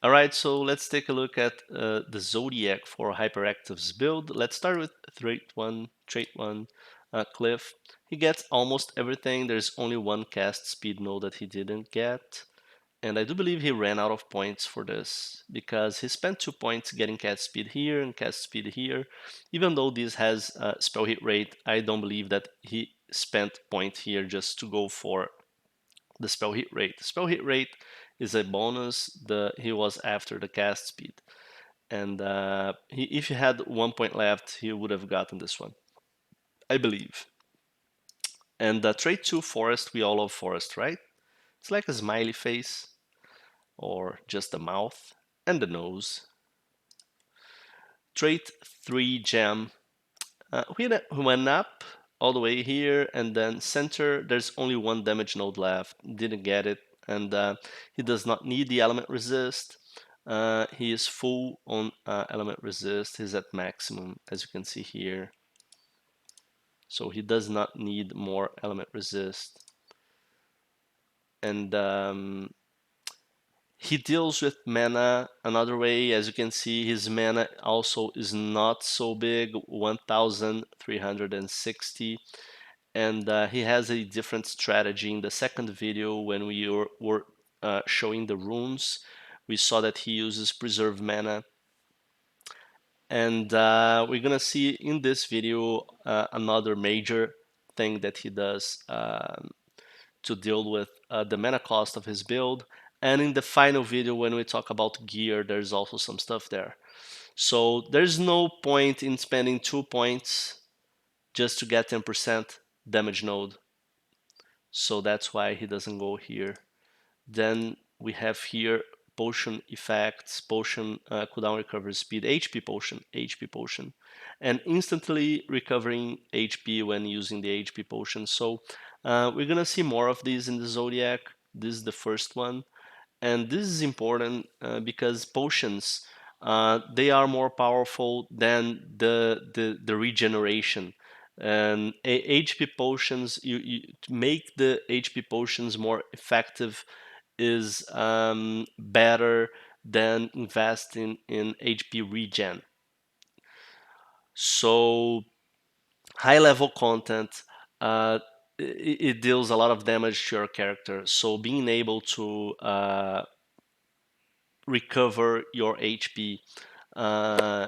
Alright, so let's take a look at the Zodiac for Hyperactive's build. Let's start with trait 1, Cliff. He gets almost everything. There's only one cast speed node that he didn't get. And I do believe he ran out of points for this because he spent 2 points getting cast speed here and cast speed here. Even though this has spell hit rate, I don't believe that he spent point here just to go for the spell hit rate. Spell hit rate is a bonus. He was after the cast speed. And if he had 1 point left, he would have gotten this one, I believe. And trait 2, Forest, we all love Forest, right? It's like a smiley face, or just the mouth and the nose. Trait 3, Gem. We went up all the way here, and then center, there's only one damage node left. Didn't get it, and he does not need the element resist. He is full on element resist. He's at maximum, as you can see here. So he does not need more element resist. And he deals with mana another way. As you can see, his mana also is not so big, 1360. And he has a different strategy. In the second video, when we were showing the runes, we saw that he uses preserve mana. And we're gonna see in this video another major thing that he does to deal with the mana cost of his build. And in the final video, when we talk about gear, there's also some stuff there. So there's no point in spending 2 points just to get 10% damage node. So that's why he doesn't go here. Then we have here potion effects, potion cooldown recovery speed, HP potion, and instantly recovering HP when using the HP potion. So we're gonna see more of these in the Zodiac. This is the first one, and this is important because potions they are more powerful than the regeneration. And HP potions, to make the HP potions more effective is better than investing in HP regen. So high level content, it deals a lot of damage to your character. So being able to recover your HP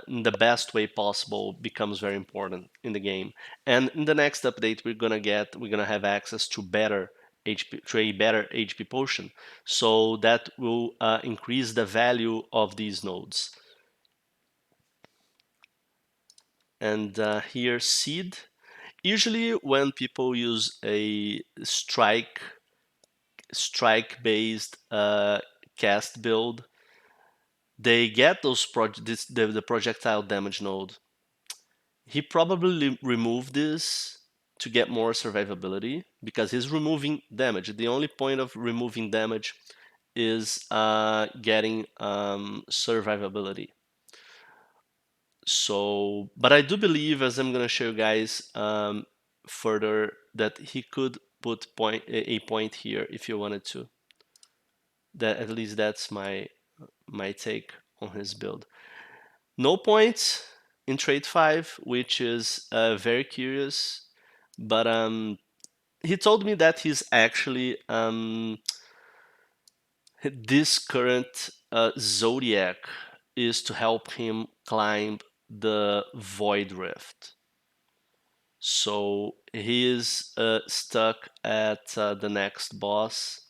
in the best way possible becomes very important in the game. And in the next update, we're gonna have access to a better HP potion. So that will increase the value of these nodes. And here, seed. Usually, when people use a strike-based cast build, they get the projectile damage node. He probably removed this to get more survivability because he's removing damage. The only point of removing damage is getting survivability. So, but I do believe, as I'm gonna show you guys further, that he could put a point here if you wanted to. That at least that's my take on his build. No points in trait 5, which is very curious, but he told me that he's actually this current Zodiac is to help him climb the Void Rift. So he is stuck at the next boss,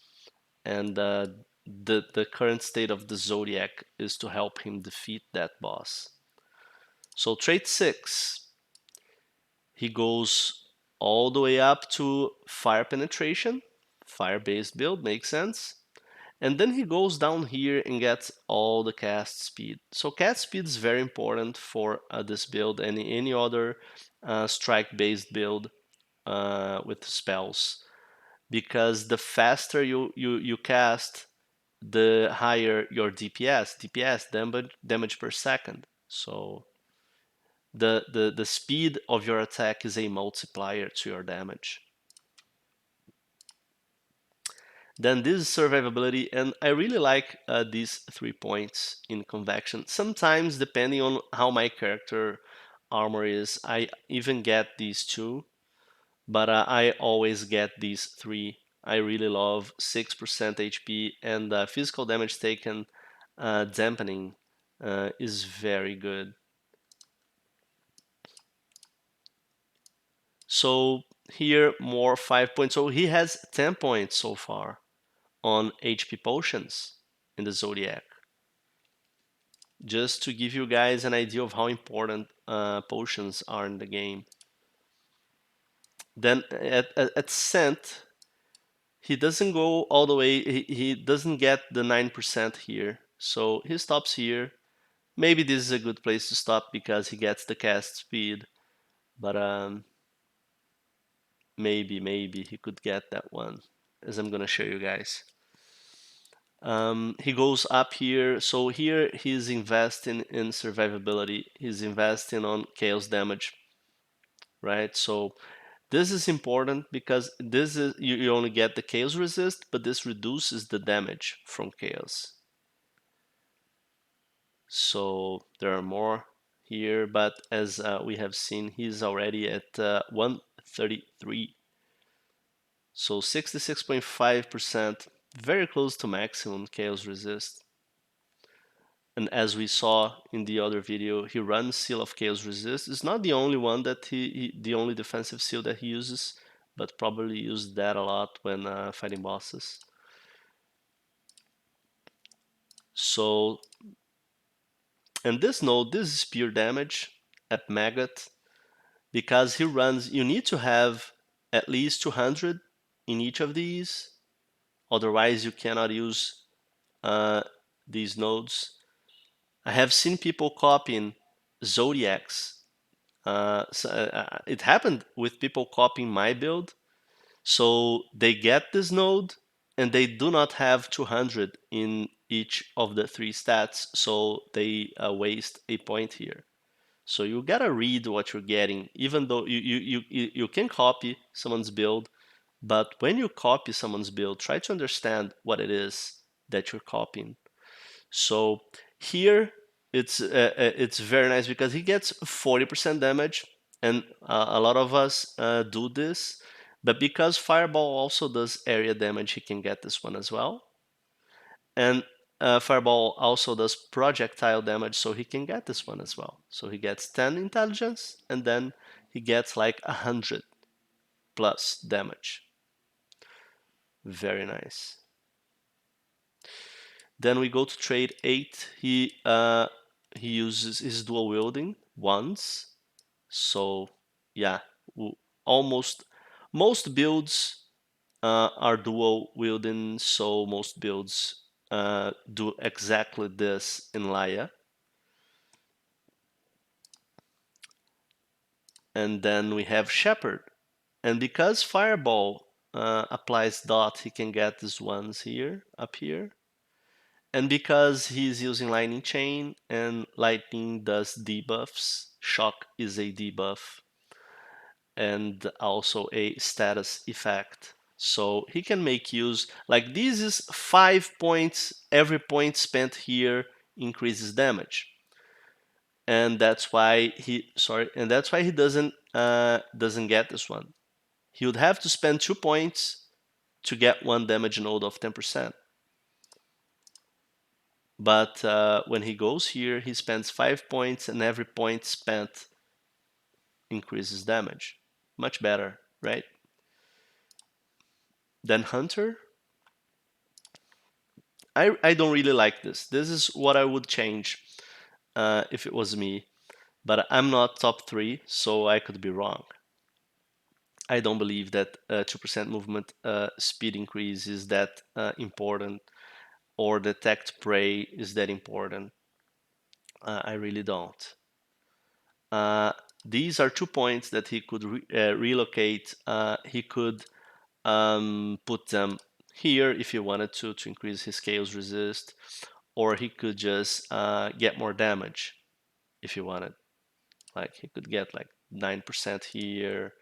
and the current state of the Zodiac is to help him defeat that boss. So trait 6, he goes all the way up to fire penetration. Fire-based build makes sense. And then he goes down here and gets all the cast speed. So cast speed is very important for this build and any other strike-based build with spells, because the faster you cast, the higher your DPS, damage per second. So the speed of your attack is a multiplier to your damage. Then this is survivability, and I really like these 3 points in convection. Sometimes, depending on how my character armor is, I even get these 2, but I always get these 3. I really love 6% HP, and physical damage taken dampening is very good. So here more 5 points. So he has 10 points so far on HP potions in the Zodiac. Just to give you guys an idea of how important potions are in the game. Then at Scent, he doesn't go all the way, he doesn't get the 9% here. So he stops here. Maybe this is a good place to stop because he gets the cast speed. But maybe he could get that one, as I'm gonna show you guys. He goes up here. So here he's investing in survivability. He's investing on chaos damage, right? So this is important because this is you only get the chaos resist, but this reduces the damage from chaos. So there are more here, but as we have seen, he's already at 133. So 66.5%, very close to maximum chaos resist. And as we saw in the other video, he runs Seal of Chaos Resist. It's not the only one that the only defensive seal that he uses, but probably used that a lot when fighting bosses. So, and this node, this is pure damage at Maggot, because he runs, you need to have at least 200 in each of these, otherwise you cannot use these nodes. I have seen people copying Zodiacs. It happened with people copying my build. So they get this node and they do not have 200 in each of the 3 stats. So they waste a point here. So you gotta read what you're getting, even though you can copy someone's build. But when you copy someone's build, try to understand what it is that you're copying. So here it's very nice because he gets 40% damage, and a lot of us do this. But because Fireball also does area damage, he can get this one as well. And Fireball also does projectile damage, so he can get this one as well. So he gets 10 intelligence, and then he gets like 100 plus damage. Very nice. Then we go to trade 8. He uses his dual wielding once. So yeah, almost most builds are dual wielding. So most builds do exactly this in Laia. And then we have Shepherd. And because Fireball applies dot, he can get these ones here, up here. And because he's using Lightning Chain and Lightning does debuffs, Shock is a debuff and also a status effect. So he can make use, like this is 5 points, every point spent here increases damage. And that's why he, doesn't get this one. He would have to spend 2 points to get 1 damage node of 10%. But when he goes here, he spends 5 points, and every point spent increases damage. Much better, right? Then Hunter. I don't really like this. This is what I would change if it was me. But I'm not top 3, so I could be wrong. I don't believe that 2% movement speed increase is that important, or detect prey is that important. I really don't. These are 2 points that he could relocate. He could put them here if he wanted to increase his chaos resist, or he could just get more damage if he wanted. Like he could get like 9% here.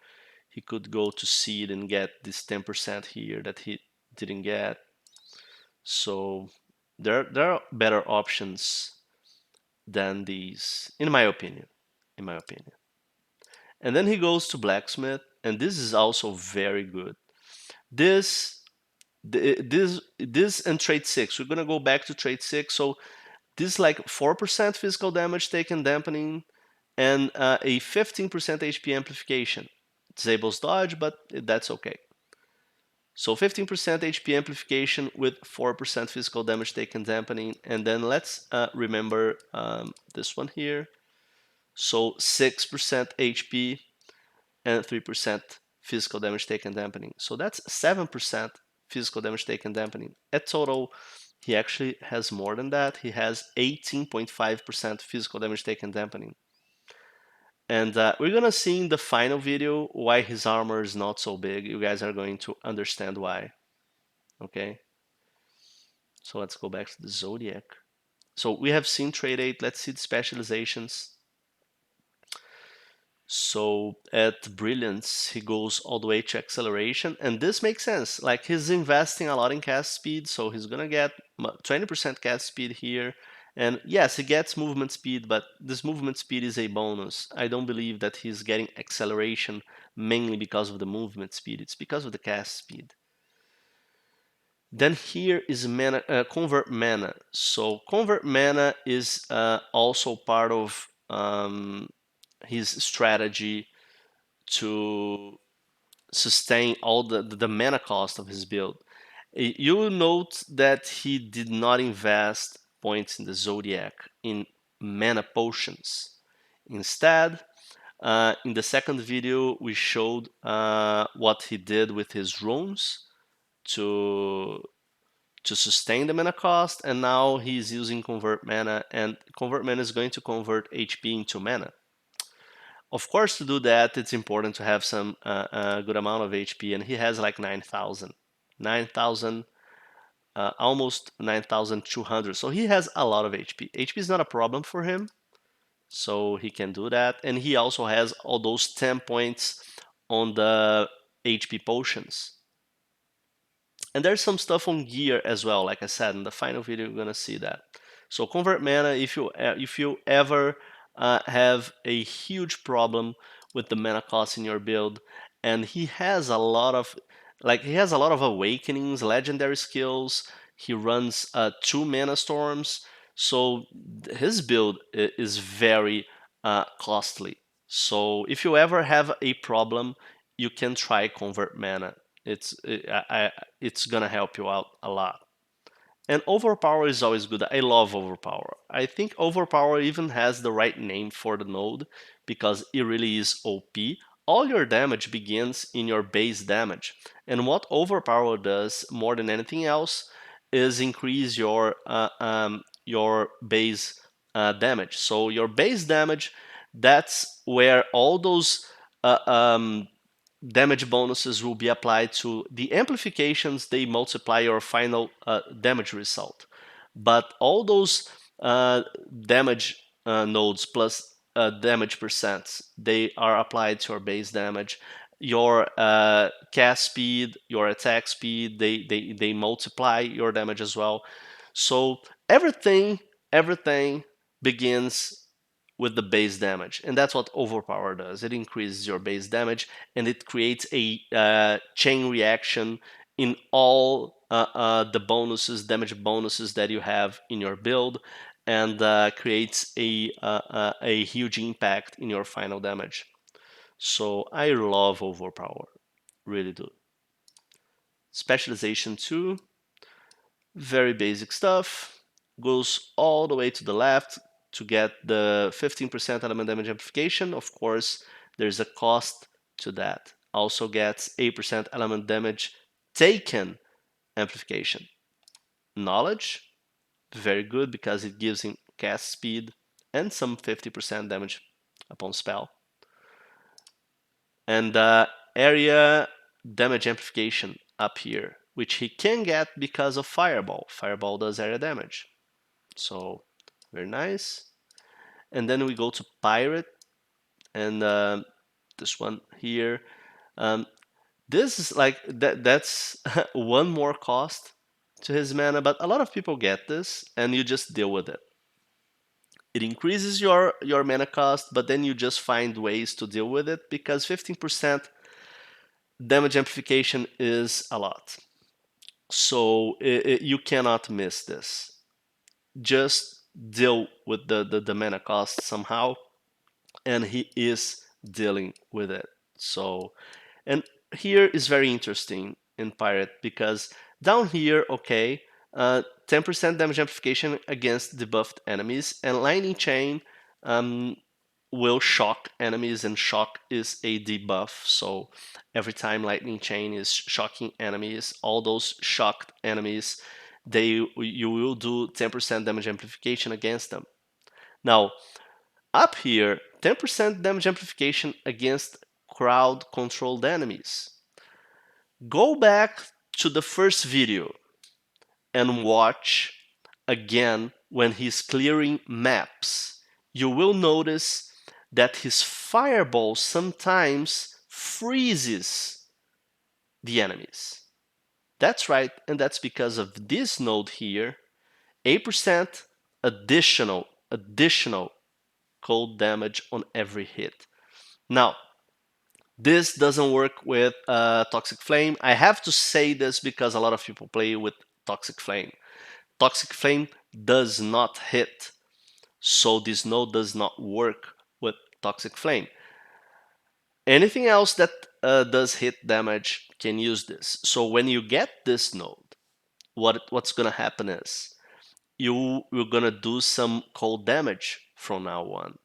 He could go to seed and get this 10% here that he didn't get. So there are better options than these, in my opinion. In my opinion. And then he goes to blacksmith, and this is also very good. This this and trait 6. We're gonna go back to trait 6. So this is like 4% physical damage taken dampening and a 15% HP amplification. Disables dodge, but that's okay. So 15% HP amplification with 4% physical damage taken dampening. And then let's remember this one here. So 6% HP and 3% physical damage taken dampening. So that's 7% physical damage taken dampening. At total, he actually has more than that. He has 18.5% physical damage taken dampening. And we're gonna see in the final video why his armor is not so big. You guys are going to understand why. Okay. So let's go back to the Zodiac. So we have seen trade 8. Let's see the specializations. So at Brilliance, he goes all the way to acceleration, and this makes sense. Like he's investing a lot in cast speed, so he's gonna get 20% cast speed here. And yes, he gets movement speed, but this movement speed is a bonus. I don't believe that he's getting acceleration mainly because of the movement speed. It's because of the cast speed. Then here is mana, convert mana. So convert mana is also part of his strategy to sustain all the mana cost of his build. You will note that he did not invest points in the Zodiac in mana potions. Instead, in the second video, we showed what he did with his runes to sustain the mana cost, and now he's using convert mana, and convert mana is going to convert HP into mana. Of course, to do that, it's important to have some good amount of HP, and he has like 9,000. 9,000, almost 9,200. So he has a lot of HP. HP is not a problem for him, so he can do that. And he also has all those 10 points on the HP potions. And there's some stuff on gear as well. Like I said, in the final video, you're gonna see that. So convert mana, if you ever have a huge problem with the mana cost in your build, and he has a lot of awakenings, legendary skills. He runs 2 mana storms, so his build is very costly. So if you ever have a problem, you can try convert mana. It's gonna help you out a lot. And overpower is always good. I love overpower. I think overpower even has the right name for the node because it really is OP. All your damage begins in your base damage. And what overpower does more than anything else is increase your base damage. So your base damage, that's where all those damage bonuses will be applied to. The amplifications, they multiply your final damage result. But all those damage nodes plus damage percents, they are applied to your base damage. Your cast speed, your attack speed, they multiply your damage as well. So everything begins with the base damage, and that's what overpower does. It increases your base damage, and it creates a chain reaction in all the bonuses, damage bonuses that you have in your build, and creates a huge impact in your final damage. So I love overpower, really do. Specialization 2, very basic stuff, goes all the way to the left to get the 15% element damage amplification. Of course, there's a cost to that. Also gets 8% element damage taken amplification. Knowledge, very good because it gives him cast speed and some 50% damage upon spell. And area damage amplification up here, which he can get because of Fireball. Fireball does area damage. So very nice. And then we go to Pirate, and this one here. This is like that's one more cost to his mana, but a lot of people get this and you just deal with it. It increases your mana cost, but then you just find ways to deal with it because 15% damage amplification is a lot. So you cannot miss this. Just deal with the mana cost somehow, and he is dealing with it. So, and here is very interesting in Pirate because down here, okay, 10% damage amplification against debuffed enemies, and Lightning Chain will shock enemies, and shock is a debuff. So every time Lightning Chain is shocking enemies, all those shocked enemies, you will do 10% damage amplification against them. Now, up here, 10% damage amplification against crowd-controlled enemies. Go back to the first video and watch again when he's clearing maps. You will notice that his fireball sometimes freezes the enemies. That's right, and that's because of this node here, 8% additional cold damage on every hit. Now, this doesn't work with Toxic Flame. I have to say this because a lot of people play with Toxic Flame. Toxic Flame does not hit, so this node does not work with Toxic Flame. Anything else that does hit damage can use this. So when you get this node, what's gonna happen is you're gonna do some cold damage from now on.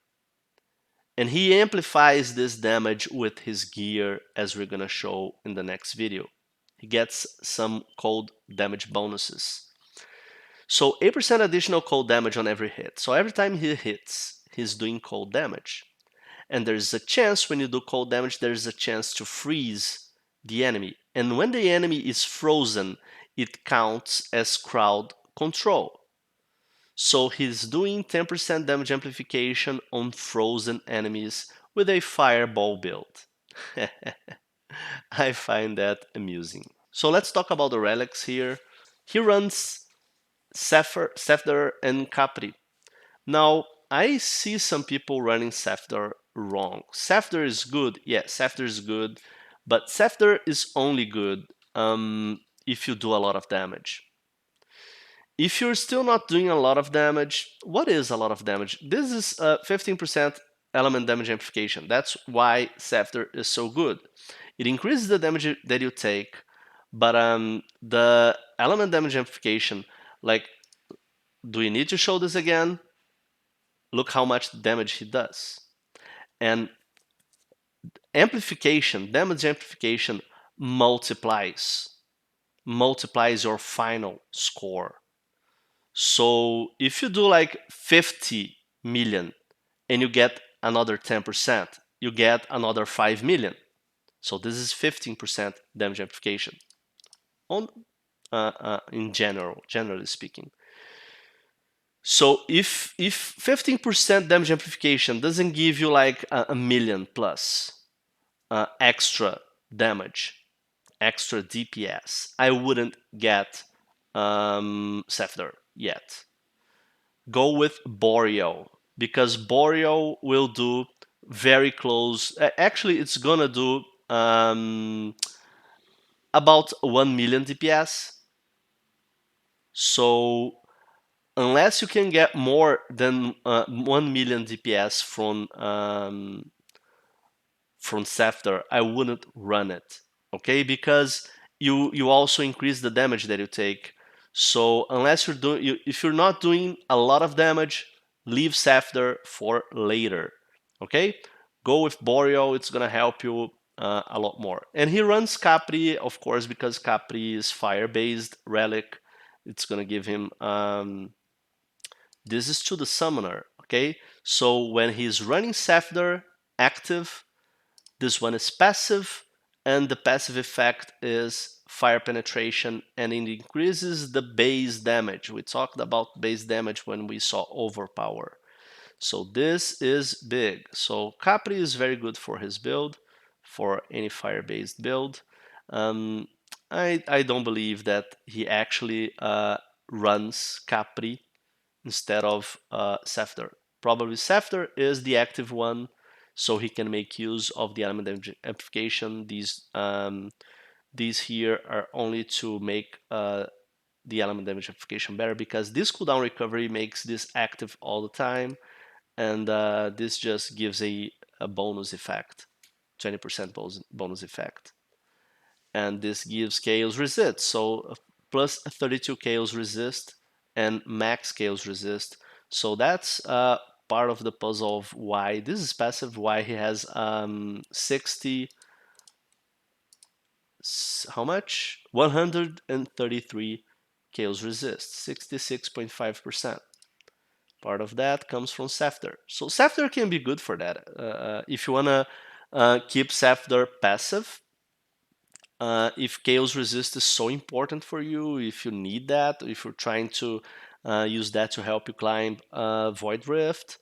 And he amplifies this damage with his gear, as we're gonna show in the next video. He gets some cold damage bonuses. So 8% additional cold damage on every hit. So every time he hits, he's doing cold damage. And there's a chance when you do cold damage, there's a chance to freeze the enemy. And when the enemy is frozen, it counts as crowd control. So he's doing 10% damage amplification on frozen enemies with a fireball build. I find that amusing. So let's talk about the relics here. He runs Zephyr and Capri. Now, I see some people running Zephyr wrong. Zephyr is good, yeah, Zephyr is good, but Zephyr is only good if you do a lot of damage. If you're still not doing a lot of damage, what is a lot of damage? This is 15% element damage amplification. That's why Zephyr is so good. It increases the damage that you take, but the element damage amplification, like, do we need to show this again? Look how much damage he does. And amplification, damage amplification multiplies your final score. So if you do like 50 million and you get another 10%, you get another 5 million. So this is 15% damage amplification on in generally speaking. So if 15% damage amplification doesn't give you like a million plus extra damage, extra DPS, I wouldn't get Zephyr yet. Go with Boreal, because Boreal will do very close. Actually, it's gonna do about 1 million DPS. So unless you can get more than 1 million DPS from Zephyr, I wouldn't run it. Okay, because you also increase the damage that you take. So unless you're doing, if you're not doing a lot of damage, leave Zephyr for later. Okay, go with Boreal. It's gonna help you a lot more. And he runs Capri, of course, because Capri is fire-based relic. It's gonna give him. This is to the summoner. Okay, so when he's running Zephyr active, this one is passive, and the passive effect is fire penetration, and it increases the base damage. We talked about base damage when we saw overpower. So this is big. So Capri is very good for his build, for any fire-based build. I don't believe that he actually runs Capri instead of Scepter. Probably Scepter is the active one, so he can make use of the element amplification. These here are only to make the element damage amplification better, because this cooldown recovery makes this active all the time, and this just gives a bonus effect, 20% bonus effect. And this gives chaos resist, so plus 32 chaos resist and max chaos resist. So that's part of the puzzle of why this is passive, why he has 60, how much? 133 chaos resist, 66.5%. Part of that comes from Scepter. So Scepter can be good for that. If you want to keep Scepter passive, if chaos resist is so important for you, if you need that, if you're trying to use that to help you climb Void Rift,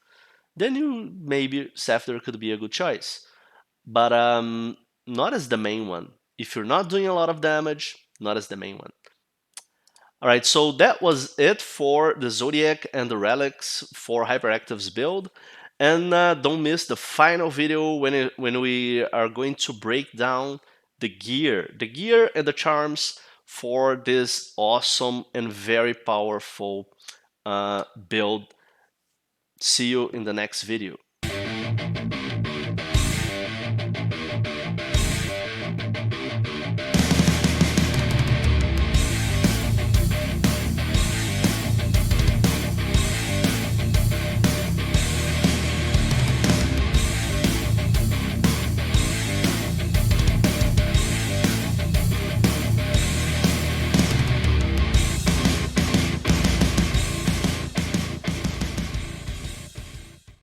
then you maybe Scepter could be a good choice. But not as the main one. If you're not doing a lot of damage, not as the main one. All right, so that was it for the Zodiac and the Relics for Hyperactive's build. And don't miss the final video when we are going to break down the gear and the charms for this awesome and very powerful build. See you in the next video.